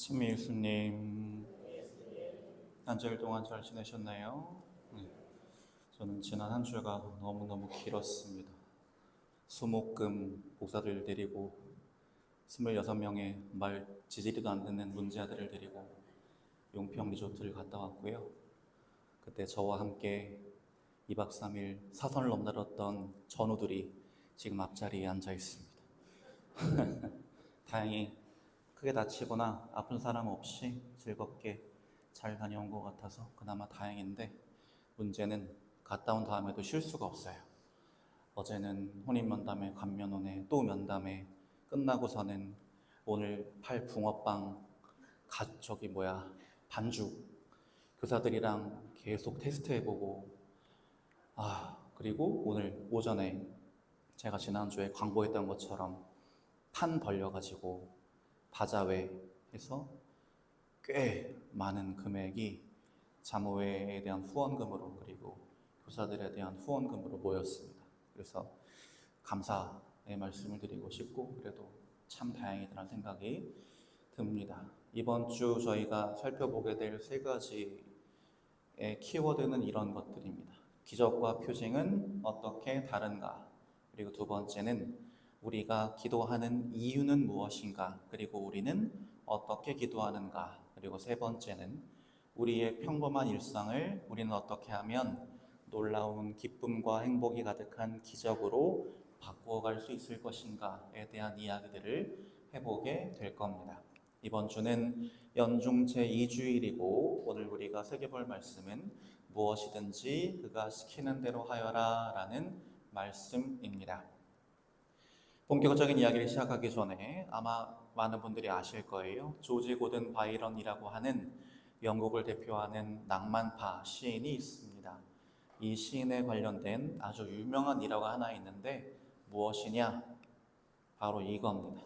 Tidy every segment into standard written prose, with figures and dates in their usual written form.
승미 예수님, 한 주일 동안 잘 지내셨나요? 네, 저는 지난 한 주가 너무너무 길었습니다. 수목금 목사들 데리고 26명의 말 지지리도 안 듣는 문제아들을 데리고 용평 리조트를 갔다 왔고요. 그때 저와 함께 2박 3일 사선을 넘나들었던 전우들이 지금 앞자리에 앉아 있습니다. 다행히 크게 다치거나 아픈 사람 없이 즐겁게 잘 다녀온 것 같아서 그나마 다행인데, 문제는 갔다 온 다음에도 쉴 수가 없어요. 어제는 혼인면담에 간면혼에 또 면담에 끝나고서는 오늘 팔 붕어빵 반죽 교사들이랑 계속 테스트해보고, 그리고 오늘 오전에 제가 지난주에 광고했던 것처럼 판 벌려가지고 바자회 해서 꽤 많은 금액이 자모회에 대한 후원금으로, 그리고 교사들에 대한 후원금으로 모였습니다. 그래서 감사의 말씀을 드리고 싶고, 그래도 참 다행이라는 생각이 듭니다. 이번 주 저희가 살펴보게 될 세 가지의 키워드는 이런 것들입니다. 기적과 표징은 어떻게 다른가? 그리고 두 번째는 우리가 기도하는 이유는 무엇인가? 그리고 우리는 어떻게 기도하는가? 그리고 세 번째는 우리의 평범한 일상을 우리는 어떻게 하면 놀라운 기쁨과 행복이 가득한 기적으로 바꾸어갈 수 있을 것인가에 대한 이야기들을 해보게 될 겁니다. 이번 주는 연중 제2주일이고 오늘 우리가 새겨볼 말씀은 무엇이든지 그가 시키는 대로 하여라 라는 말씀입니다. 본격적인 이야기를 시작하기 전에 아마 많은 분들이 아실 거예요. 조지 고든 바이런이라고 하는 영국을 대표하는 낭만파 시인이 있습니다. 이 시인에 관련된 아주 유명한 일화가 하나 있는데 무엇이냐? 바로 이겁니다.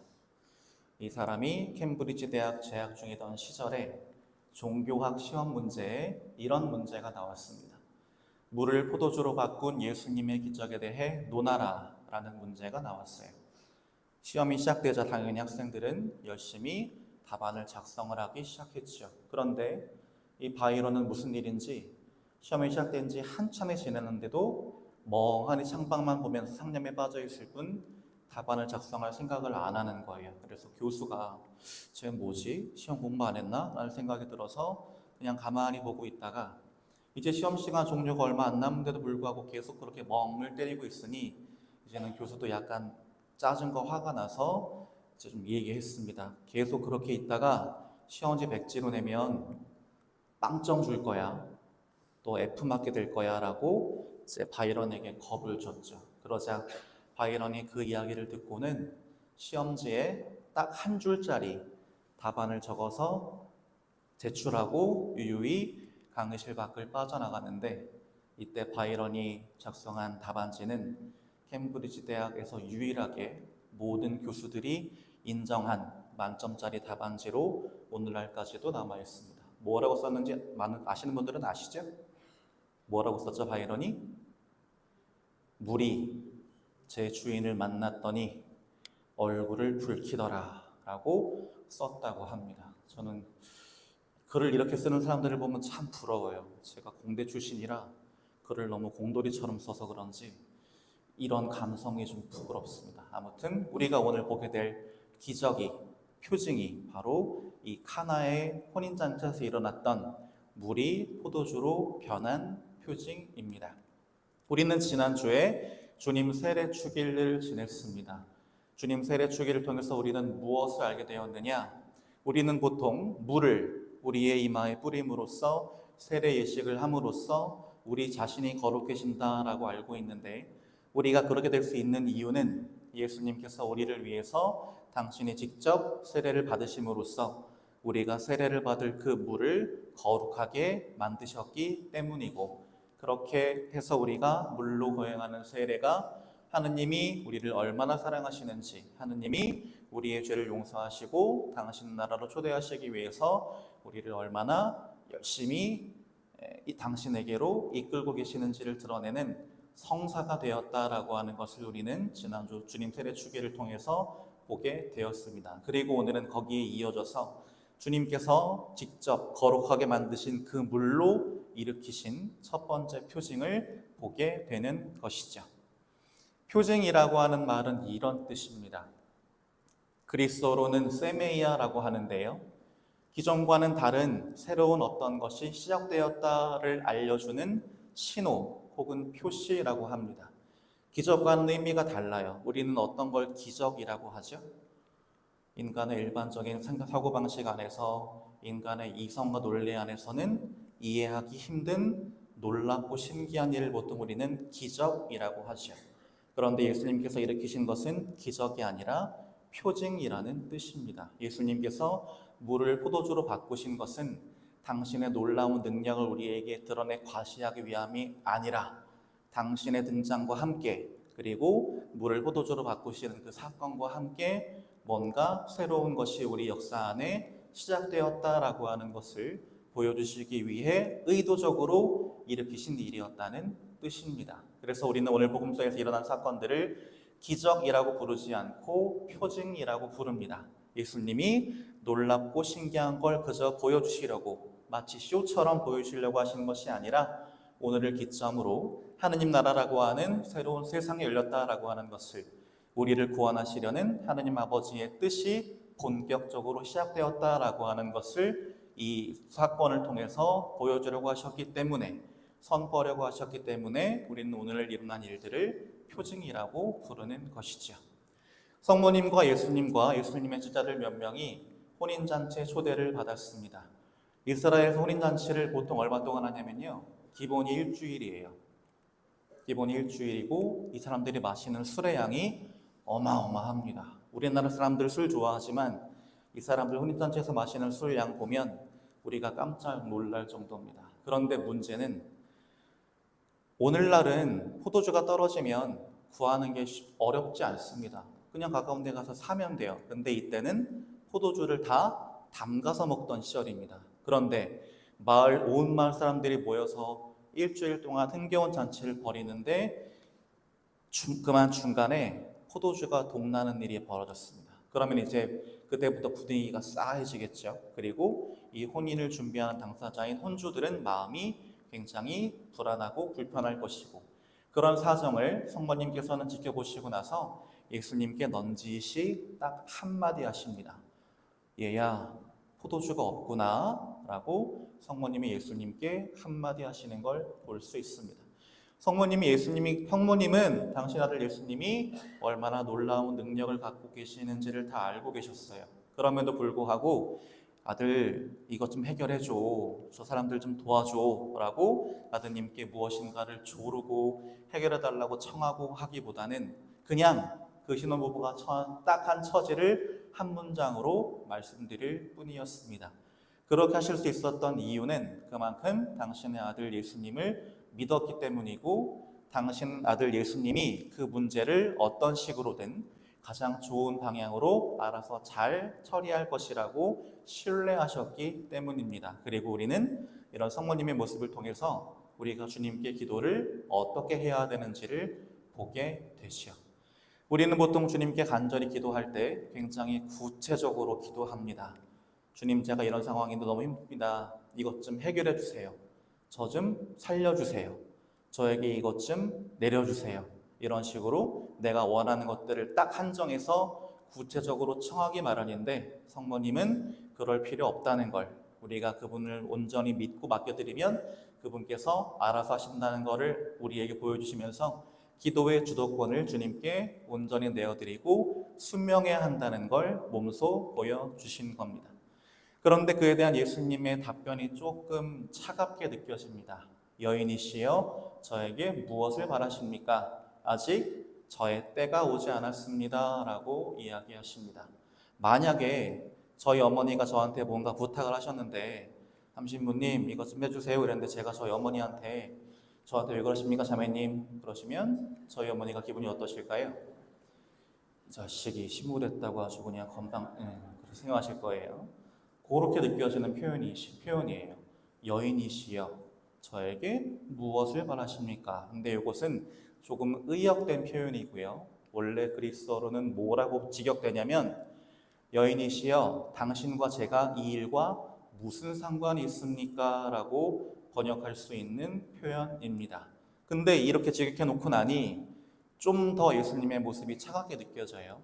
이 사람이 캠브리지 대학 재학 중이던 시절에 종교학 시험 문제에 이런 문제가 나왔습니다. 물을 포도주로 바꾼 예수님의 기적에 대해 논하라 라는 문제가 나왔어요. 시험이 시작되자 당연히 학생들은 열심히 답안을 작성을 하기 시작했죠. 그런데 이 바이런은 무슨 일인지 시험이 시작된 지 한참이 지났는데도 멍하니 창밖만 보면서 상념에 빠져 있을 뿐 답안을 작성할 생각을 안 하는 거예요. 그래서 교수가 쟤 뭐지? 시험 공부 안 했나? 라는 생각이 들어서 그냥 가만히 보고 있다가 이제 시험 시간 종료가 얼마 안 남은데도 불구하고 계속 그렇게 멍을 때리고 있으니 이제는 교수도 약간 짜증 거 화가 나서 이제 좀 얘기했습니다. 계속 그렇게 있다가 시험지 100지로 내면 빵점 줄 거야. 또 F 맞게 될 거야 라고 이제 바이런에게 겁을 줬죠. 그러자 바이런이 그 이야기를 듣고는 시험지에 딱 한 줄짜리 답안을 적어서 제출하고 유유히 강의실 밖을 빠져나가는데, 이때 바이런이 작성한 답안지는 캠브리지 대학에서 유일하게 모든 교수들이 인정한 만점짜리 답안지로 오늘날까지도 남아 있습니다. 뭐라고 썼는지 많은 아시는 분들은 아시죠? 뭐라고 썼죠, 바이런이? 물이 제 주인을 만났더니 얼굴을 붉히더라 라고 썼다고 합니다. 저는 글을 이렇게 쓰는 사람들을 보면 참 부러워요. 제가 공대 출신이라 글을 너무 공돌이처럼 써서 그런지 이런 감성이 좀 부끄럽습니다. 아무튼 우리가 오늘 보게 될 기적이, 표징이 바로 이 카나의 혼인잔치에서 일어났던 물이 포도주로 변한 표징입니다. 우리는 지난주에 주님 세례 축일을 지냈습니다. 주님 세례 축일을 통해서 우리는 무엇을 알게 되었느냐? 우리는 보통 물을 우리의 이마에 뿌림으로써 세례 예식을 함으로써 우리 자신이 거룩해진다라고 알고 있는데, 우리가 그렇게 될 수 있는 이유는 예수님께서 우리를 위해서 당신이 직접 세례를 받으심으로써 우리가 세례를 받을 그 물을 거룩하게 만드셨기 때문이고, 그렇게 해서 우리가 물로 거행하는 세례가 하느님이 우리를 얼마나 사랑하시는지, 하느님이 우리의 죄를 용서하시고 당신 나라로 초대하시기 위해서 우리를 얼마나 열심히 이 당신에게로 이끌고 계시는지를 드러내는 성사가 되었다라고 하는 것을 우리는 지난주 주님 세례 축일을 통해서 보게 되었습니다. 그리고 오늘은 거기에 이어져서 주님께서 직접 거룩하게 만드신 그 물로 일으키신 첫 번째 표징을 보게 되는 것이죠. 표징이라고 하는 말은 이런 뜻입니다. 그리스어로는 세메이아라고 하는데요. 기존과는 다른 새로운 어떤 것이 시작되었다를 알려주는 신호 혹은 표시라고 합니다. 기적과는 의미가 달라요. 우리는 어떤 걸 기적이라고 하죠? 인간의 일반적인 사고방식 안에서, 인간의 이성과 논리 안에서는 이해하기 힘든 놀랍고 신기한 일을 보통 우리는 기적이라고 하죠. 그런데 예수님께서 일으키신 것은 기적이 아니라 표징이라는 뜻입니다. 예수님께서 물을 포도주로 바꾸신 것은 당신의 놀라운 능력을 우리에게 드러내 과시하기 위함이 아니라 당신의 등장과 함께, 그리고 물을 포도주로 바꾸시는 그 사건과 함께 뭔가 새로운 것이 우리 역사 안에 시작되었다라고 하는 것을 보여주시기 위해 의도적으로 일으키신 일이었다는 뜻입니다. 그래서 우리는 오늘 복음서에서 일어난 사건들을 기적이라고 부르지 않고 표징이라고 부릅니다. 예수님이 놀랍고 신기한 걸 그저 보여주시려고, 마치 쇼처럼 보여주시려고 하시는 것이 아니라 오늘을 기점으로 하느님 나라라고 하는 새로운 세상이 열렸다라고 하는 것을, 우리를 구원하시려는 하느님 아버지의 뜻이 본격적으로 시작되었다라고 하는 것을 이 사건을 통해서 보여주려고 하셨기 때문에, 선포하려고 하셨기 때문에 우리는 오늘 일어난 일들을 표징이라고 부르는 것이죠. 성모님과 예수님의 제자들 몇 명이 혼인잔치에 초대를 받았습니다. 이스라엘에서 혼인잔치를 보통 얼마 동안 하냐면요, 기본이 일주일이에요. 기본이 일주일이고 이 사람들이 마시는 술의 양이 어마어마합니다. 우리나라 사람들 술 좋아하지만 이 사람들 혼인잔치에서 마시는 술 양 보면 우리가 깜짝 놀랄 정도입니다. 그런데 문제는 오늘날은 포도주가 떨어지면 구하는 게 어렵지 않습니다. 그냥 가까운 데 가서 사면 돼요. 근데 이때는 포도주를 다 담가서 먹던 시절입니다. 그런데 온 마을 사람들이 모여서 일주일 동안 흥겨운 잔치를 벌이는데 그만 중간에 포도주가 동나는 일이 벌어졌습니다. 그러면 이제 그때부터 분위기가 싸해지겠죠. 그리고 이 혼인을 준비하는 당사자인 혼주들은 마음이 굉장히 불안하고 불편할 것이고, 그런 사정을 성모님께서는 지켜보시고 나서 예수님께 넌지시 딱 한마디 하십니다. 얘야, 포도주가 없구나 라고 성모님이 예수님께 한마디 하시는 걸 볼 수 있습니다. 성모님은 당신 아들 예수님이 얼마나 놀라운 능력을 갖고 계시는지를 다 알고 계셨어요. 그럼에도 불구하고 아들 이것 좀 해결해줘, 저 사람들 좀 도와줘 라고 아드님께 무엇인가를 조르고 해결해달라고 청하고 하기보다는 그냥 그 신혼부부가 처한 딱한 처지를 한 문장으로 말씀드릴 뿐이었습니다. 그렇게 하실 수 있었던 이유는 그만큼 당신의 아들 예수님을 믿었기 때문이고, 당신 아들 예수님이 그 문제를 어떤 식으로든 가장 좋은 방향으로 알아서 잘 처리할 것이라고 신뢰하셨기 때문입니다. 그리고 우리는 이런 성모님의 모습을 통해서 우리가 주님께 기도를 어떻게 해야 되는지를 보게 되죠. 우리는 보통 주님께 간절히 기도할 때 굉장히 구체적으로 기도합니다. 주님, 제가 이런 상황인데 너무 힘듭니다. 이것 좀 해결해 주세요. 저 좀 살려주세요. 저에게 이것 좀 내려주세요. 이런 식으로 내가 원하는 것들을 딱 한정해서 구체적으로 청하기 마련인데, 성모님은 그럴 필요 없다는 걸, 우리가 그분을 온전히 믿고 맡겨드리면 그분께서 알아서 하신다는 것을 우리에게 보여주시면서 기도의 주도권을 주님께 온전히 내어드리고 순명해야 한다는 걸 몸소 보여주신 겁니다. 그런데 그에 대한 예수님의 답변이 조금 차갑게 느껴집니다. 여인이시여, 저에게 무엇을 바라십니까? 아직 저의 때가 오지 않았습니다 라고 이야기하십니다. 만약에 저희 어머니가 저한테 뭔가 부탁을 하셨는데, 삼신부님 이것 좀 해주세요 이랬는데 제가 저희 어머니한테 저한테 왜 그러십니까 자매님 그러시면 저희 어머니가 기분이 어떠실까요? 이 자식이 신부됐다고 아주 그냥 건방 그렇게 생각하실 거예요. 그렇게 느껴지는 표현이에요. 여인이시여, 저에게 무엇을 바라십니까? 근데 이것은 조금 의역된 표현이고요. 원래 그리스어로는 뭐라고 직역되냐면 여인이시여 당신과 제가 이 일과 무슨 상관이 있습니까? 라고 번역할 수 있는 표현입니다. 근데 이렇게 지극해 놓고 나니 좀 더 예수님의 모습이 차갑게 느껴져요.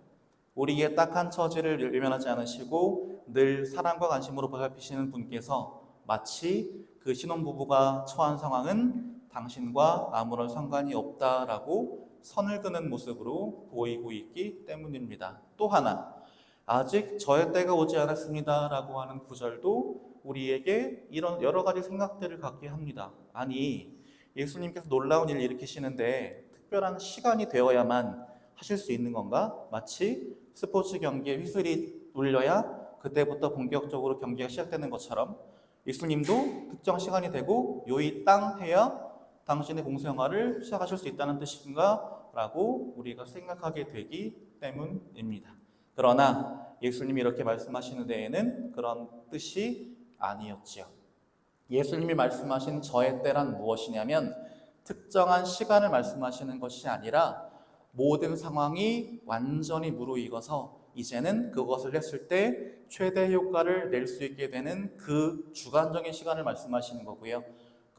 우리의 딱한 처지를 외면하지 않으시고 늘 사랑과 관심으로 보살피시는 분께서 마치 그 신혼부부가 처한 상황은 당신과 아무런 상관이 없다라고 선을 그는 모습으로 보이고 있기 때문입니다. 또 하나, 아직 저의 때가 오지 않았습니다 라고 하는 구절도 우리에게 이런 여러 가지 생각들을 갖게 합니다. 아니, 예수님께서 놀라운 일을 일으키시는데 특별한 시간이 되어야만 하실 수 있는 건가? 마치 스포츠 경기에 휘슬이 울려야 그때부터 본격적으로 경기가 시작되는 것처럼 예수님도 특정 시간이 되고 요이 땅 해야 당신의 공생활을 시작하실 수 있다는 뜻인가? 라고 우리가 생각하게 되기 때문입니다. 그러나 예수님이 이렇게 말씀하시는 데에는 그런 뜻이 아니었지요. 예수님이 말씀하신 저의 때란 무엇이냐면 특정한 시간을 말씀하시는 것이 아니라 모든 상황이 완전히 무르익어서 이제는 그것을 했을 때 최대 효과를 낼 수 있게 되는 그 주관적인 시간을 말씀하시는 거고요.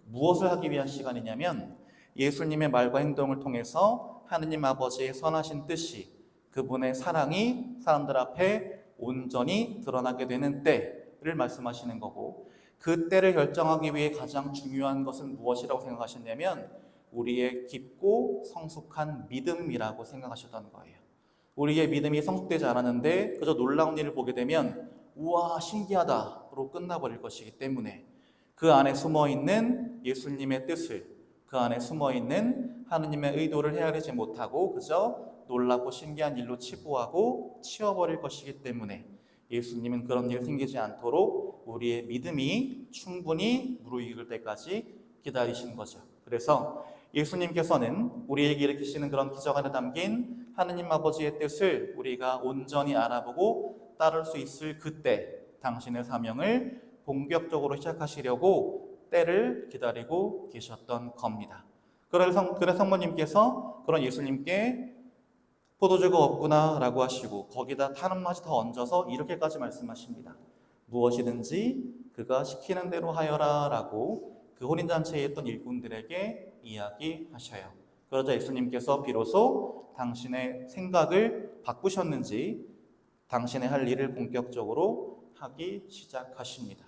무엇을 하기 위한 시간이냐면 예수님의 말과 행동을 통해서 하느님 아버지의 선하신 뜻이, 그분의 사랑이 사람들 앞에 온전히 드러나게 되는 때를 말씀하시는 거고, 그 때를 결정하기 위해 가장 중요한 것은 무엇이라고 생각하셨냐면 우리의 깊고 성숙한 믿음이라고 생각하셨던 거예요. 우리의 믿음이 성숙되지 않았는데 그저 놀라운 일을 보게 되면 우와 신기하다로 끝나버릴 것이기 때문에 그 안에 숨어있는 예수님의 뜻을, 그 안에 숨어있는 하느님의 의도를 헤아리지 못하고 그저 놀랍고 신기한 일로 치부하고 치워버릴 것이기 때문에 예수님은 그런 일이 생기지 않도록 우리의 믿음이 충분히 무르익을 때까지 기다리신 거죠. 그래서 예수님께서는 우리에게 일으키시는 그런 기적 안에 담긴 하느님 아버지의 뜻을 우리가 온전히 알아보고 따를 수 있을 그때 당신의 사명을 본격적으로 시작하시려고 때를 기다리고 계셨던 겁니다. 그래서 성모님께서 그런 예수님께 포도주가 없구나 라고 하시고 거기다 단 한 마디 더 얹어서 이렇게까지 말씀하십니다. 무엇이든지 그가 시키는 대로 하여라 라고 그 혼인잔치에 있던 일꾼들에게 이야기하셔요. 그러자 예수님께서 비로소 당신의 생각을 바꾸셨는지 당신의 할 일을 본격적으로 하기 시작하십니다.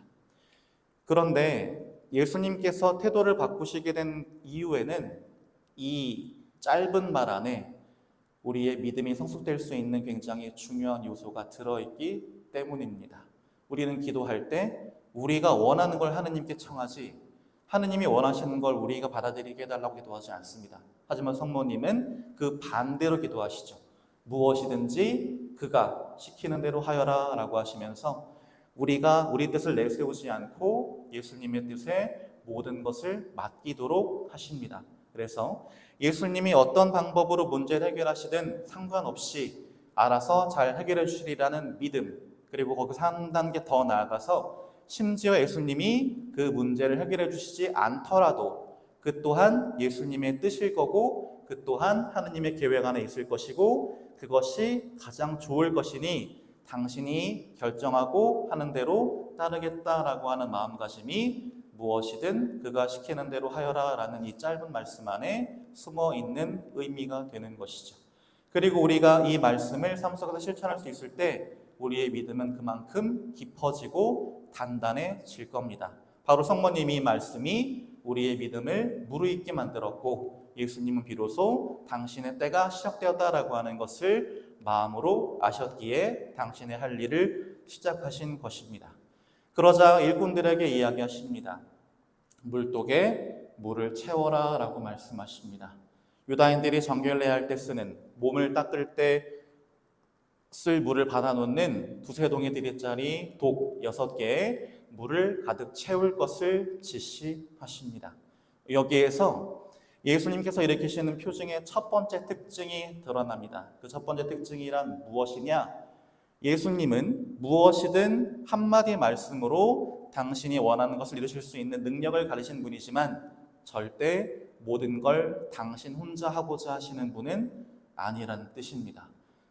그런데 예수님께서 태도를 바꾸시게 된 이유에는 이 짧은 말 안에 우리의 믿음이 성숙될 수 있는 굉장히 중요한 요소가 들어있기 때문입니다. 우리는 기도할 때 우리가 원하는 걸 하느님께 청하지 하느님이 원하시는 걸 우리가 받아들이게 해달라고 기도하지 않습니다. 하지만 성모님은 그 반대로 기도하시죠. 무엇이든지 그가 시키는 대로 하여라 라고 하시면서 우리가 우리 뜻을 내세우지 않고 예수님의 뜻에 모든 것을 맡기도록 하십니다. 그래서 예수님이 어떤 방법으로 문제를 해결하시든 상관없이 알아서 잘 해결해 주시리라는 믿음, 그리고 거기서 한 단계 더 나아가서 심지어 예수님이 그 문제를 해결해 주시지 않더라도 그 또한 예수님의 뜻일 거고 그 또한 하느님의 계획 안에 있을 것이고 그것이 가장 좋을 것이니 당신이 결정하고 하는 대로 따르겠다라고 하는 마음가짐이 무엇이든 그가 시키는 대로 하여라 라는 이 짧은 말씀 안에 숨어 있는 의미가 되는 것이죠. 그리고 우리가 이 말씀을 삶 속에서 실천할 수 있을 때 우리의 믿음은 그만큼 깊어지고 단단해질 겁니다. 바로 성모님이 이 말씀이 우리의 믿음을 무르익게 만들었고 예수님은 비로소 당신의 때가 시작되었다라고 하는 것을 마음으로 아셨기에 당신의 할 일을 시작하신 것입니다. 그러자 일꾼들에게 이야기하십니다. 물독에 물을 채워라 라고 말씀하십니다. 유다인들이 정결례할 때 쓰는 몸을 닦을 때 쓸 물을 받아놓는 두세 동이들짜리 독 6개에 물을 가득 채울 것을 지시하십니다. 여기에서 예수님께서 일으키시는 표징의 첫 번째 특징이 드러납니다. 그 첫 번째 특징이란 무엇이냐? 예수님은 무엇이든 한마디 말씀으로 당신이 원하는 것을 이루실 수 있는 능력을 가지신 분이지만 절대 모든 걸 당신 혼자 하고자 하시는 분은 아니라는 뜻입니다.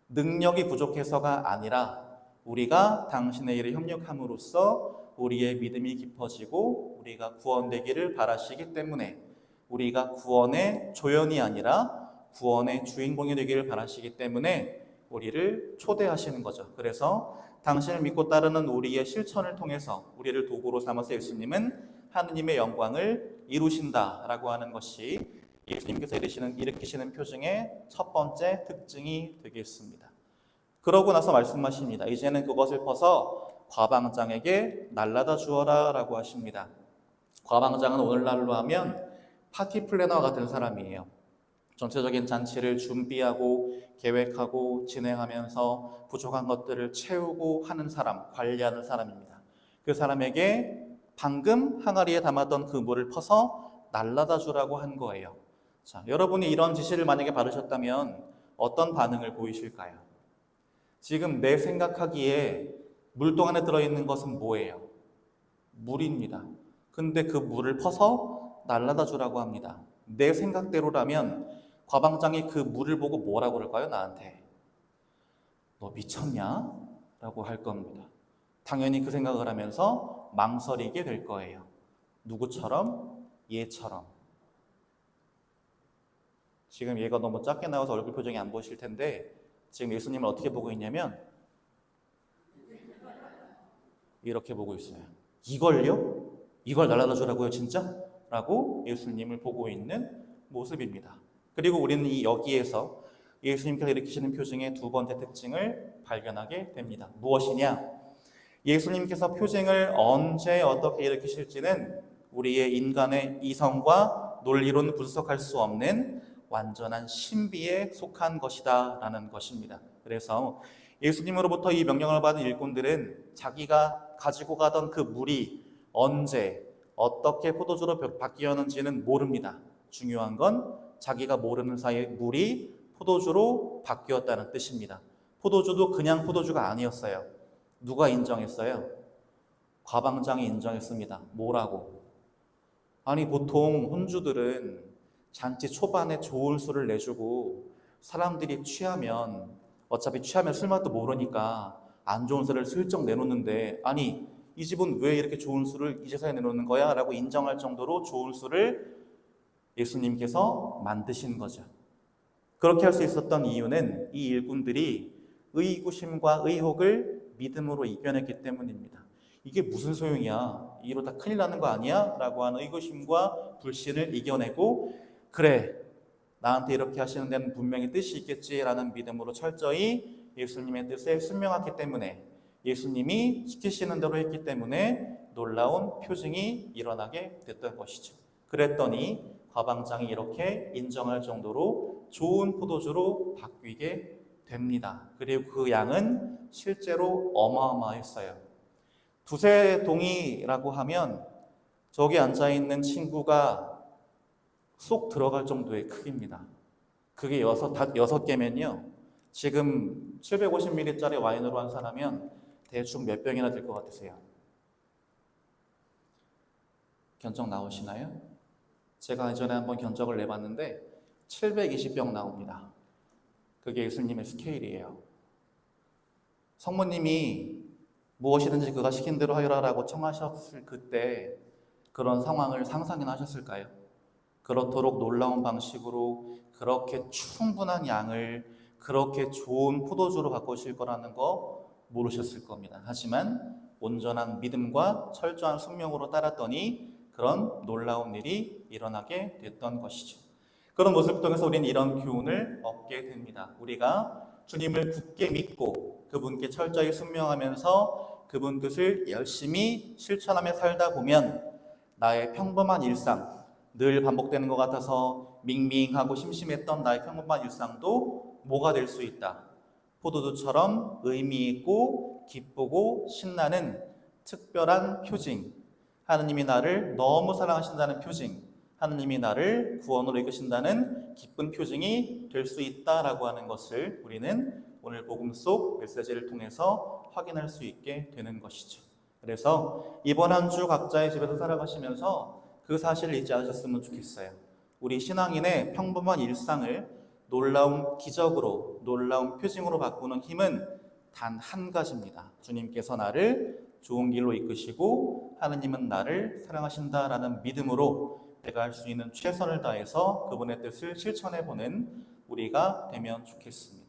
능력이 부족해서가 아니라 우리가 당신의 일에 협력함으로써 우리의 믿음이 깊어지고 우리가 구원되기를 바라시기 때문에, 우리가 구원의 조연이 아니라 구원의 주인공이 되기를 바라시기 때문에 우리를 초대하시는 거죠. 그래서 당신을 믿고 따르는 우리의 실천을 통해서 우리를 도구로 삼아서 예수님은 하느님의 영광을 이루신다라고 하는 것이 예수님께서 일으키시는 표징의 첫 번째 특징이 되겠습니다. 그러고 나서 말씀하십니다. 이제는 그것을 벗어 과방장에게 날라다 주어라 라고 하십니다. 과방장은 오늘날로 하면 파티 플래너와 같은 사람이에요. 전체적인 잔치를 준비하고 계획하고 진행하면서 부족한 것들을 채우고 하는 사람, 관리하는 사람입니다. 그 사람에게 방금 항아리에 담았던 그 물을 퍼서 날라다 주라고 한 거예요. 자, 여러분이 이런 지시를 만약에 받으셨다면 어떤 반응을 보이실까요? 지금 내 생각하기에 물동 안에 들어있는 것은 뭐예요? 물입니다. 근데 그 물을 퍼서 날라다 주라고 합니다. 내 생각대로라면 과방장이 그 물을 보고 뭐라고 그럴까요? 나한테 너 미쳤냐? 라고 할 겁니다. 당연히 그 생각을 하면서 망설이게 될 거예요. 누구처럼? 얘처럼. 지금 얘가 너무 작게 나와서 얼굴 표정이 안 보이실 텐데 지금 예수님을 어떻게 보고 있냐면 이렇게 보고 있어요. 이걸요? 이걸 날라다 주라고요 진짜? 라고 예수님을 보고 있는 모습입니다. 그리고 우리는 여기에서 예수님께서 일으키시는 표징의 두 번째 특징을 발견하게 됩니다. 무엇이냐? 예수님께서 표징을 언제 어떻게 일으키실지는 우리의 인간의 이성과 논리로는 분석할 수 없는 완전한 신비에 속한 것이다 라는 것입니다. 그래서 예수님으로부터 이 명령을 받은 일꾼들은 자기가 가지고 가던 그 물이 언제 어떻게 포도주로 바뀌었는지는 모릅니다. 중요한 건 자기가 모르는 사이에 물이 포도주로 바뀌었다는 뜻입니다. 포도주도 그냥 포도주가 아니었어요. 누가 인정했어요? 과방장이 인정했습니다. 뭐라고? 아니 보통 혼주들은 잔치 초반에 좋은 술을 내주고 사람들이 취하면 어차피 취하면 술맛도 모르니까 안 좋은 술을 슬쩍 내놓는데 아니 이 집은 왜 이렇게 좋은 술을 이제서야 내놓는 거야? 라고 인정할 정도로 좋은 술을 예수님께서 만드신 거죠. 그렇게 할 수 있었던 이유는 이 일꾼들이 의구심과 의혹을 믿음으로 이겨냈기 때문입니다. 이게 무슨 소용이야? 이러다 큰일 나는 거 아니야? 라고 하는 의구심과 불신을 이겨내고 그래, 나한테 이렇게 하시는 데는 분명히 뜻이 있겠지라는 믿음으로 철저히 예수님의 뜻에 순명하기 때문에 예수님이 시키시는 대로 했기 때문에 놀라운 표징이 일어나게 됐던 것이죠. 그랬더니 과방장이 이렇게 인정할 정도로 좋은 포도주로 바뀌게 됩니다. 그리고 그 양은 실제로 어마어마했어요. 두세 동이라고 하면 저기 앉아있는 친구가 쏙 들어갈 정도의 크기입니다. 그게 여섯 개면요. 지금 750ml짜리 와인으로 환산하면 대충 몇 병이나 될 것 같으세요? 견적 나오시나요? 제가 예전에 한번 견적을 내봤는데 720병 나옵니다. 그게 예수님의 스케일이에요. 성모님이 무엇이든지 그가 시킨 대로 하여라라고 청하셨을 그때 그런 상황을 상상이나 하셨을까요? 그렇도록 놀라운 방식으로 그렇게 충분한 양을 그렇게 좋은 포도주로 바꾸실 거라는 거 모르셨을 겁니다. 하지만 온전한 믿음과 철저한 순명으로 따랐더니 그런 놀라운 일이 일어나게 됐던 것이죠. 그런 모습을 통해서 우리는 이런 교훈을 얻게 됩니다. 우리가 주님을 굳게 믿고 그분께 철저히 순명하면서 그분 뜻을 열심히 실천하며 살다 보면 나의 평범한 일상, 늘 반복되는 것 같아서 밍밍하고 심심했던 나의 평범한 일상도 뭐가 될 수 있다. 포도주처럼 의미 있고 기쁘고 신나는 특별한 표징, 하느님이 나를 너무 사랑하신다는 표징, 하느님이 나를 구원으로 이끄신다는 기쁜 표징이 될 수 있다라고 하는 것을 우리는 오늘 복음 속 메시지를 통해서 확인할 수 있게 되는 것이죠. 그래서 이번 한 주 각자의 집에서 살아가시면서 그 사실을 잊지 않으셨으면 좋겠어요. 우리 신앙인의 평범한 일상을 놀라운 기적으로, 놀라운 표징으로 바꾸는 힘은 단 한 가지입니다. 주님께서 나를 좋은 길로 이끄시고 하느님은 나를 사랑하신다라는 믿음으로 내가 할 수 있는 최선을 다해서 그분의 뜻을 실천해 보는 우리가 되면 좋겠습니다.